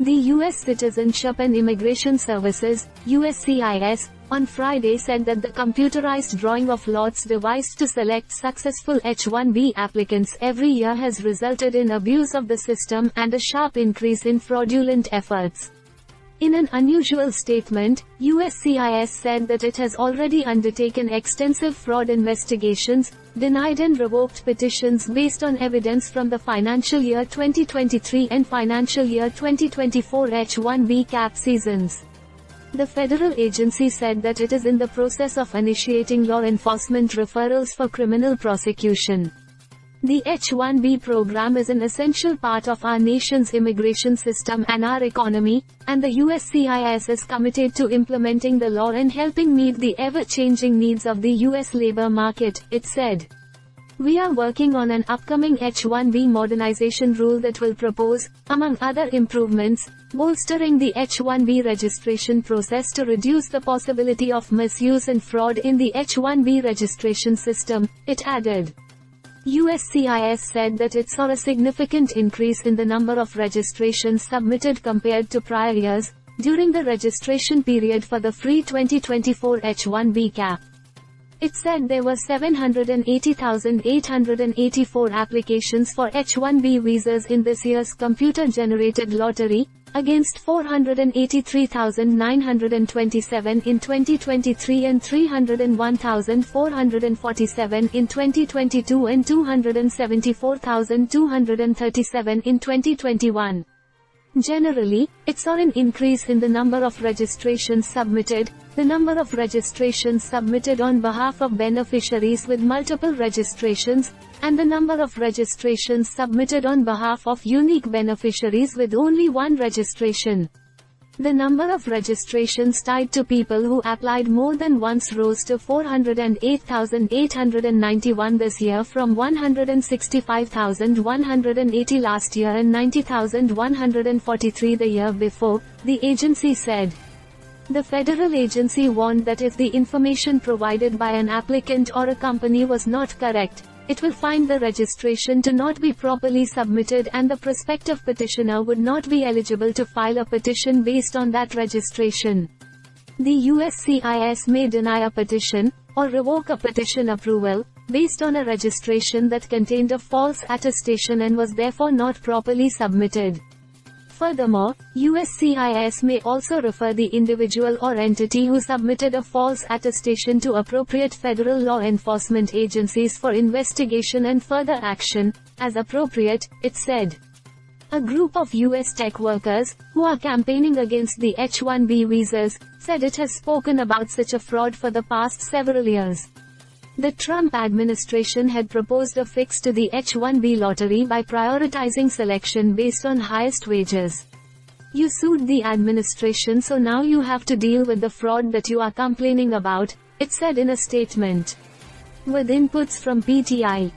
The U.S. Citizenship and Immigration Services, USCIS, on Friday said that the computerized drawing of lots devised to select successful H-1B applicants every year has resulted in abuse of the system and a sharp increase in fraudulent efforts. In an unusual statement, USCIS said that it has already undertaken extensive fraud investigations, denied and revoked petitions based on evidence from the financial year 2023 and financial year 2024 H-1B cap seasons. The federal agency said that it is in the process of initiating law enforcement referrals for criminal prosecution. The H-1B program is an essential part of our nation's immigration system and our economy, and the USCIS is committed to implementing the law and helping meet the ever-changing needs of the U.S. labor market, it said. We are working on an upcoming H-1B modernization rule that will propose, among other improvements, bolstering the H-1B registration process to reduce the possibility of misuse and fraud in the H-1B registration system, it added. USCIS said that it saw a significant increase in the number of registrations submitted compared to prior years, during the registration period for the free 2024 H-1B cap. It said there were 780,884 applications for H-1B visas in this year's computer-generated lottery, against 483,927 in 2023 and 301,447 in 2022 and 274,237 in 2021. Generally, it saw an increase in the number of registrations submitted, the number of registrations submitted on behalf of beneficiaries with multiple registrations, and the number of registrations submitted on behalf of unique beneficiaries with only one registration. The number of registrations tied to people who applied more than once rose to 408,891 this year from 165,180 last year and 90,143 the year before, the agency said. The federal agency warned that if the information provided by an applicant or a company was not correct, it will find the registration to not be properly submitted and the prospective petitioner would not be eligible to file a petition based on that registration. The USCIS may deny a petition, or revoke a petition approval, based on a registration that contained a false attestation and was therefore not properly submitted. Furthermore, USCIS may also refer the individual or entity who submitted a false attestation to appropriate federal law enforcement agencies for investigation and further action, as appropriate, it said. A group of U.S. tech workers, who are campaigning against the H-1B visas, said it has spoken about such a fraud for the past several years. The Trump administration had proposed a fix to the H-1B lottery by prioritizing selection based on highest wages. You sued the administration, so now you have to deal with the fraud that you are complaining about, it said in a statement. With inputs from PTI.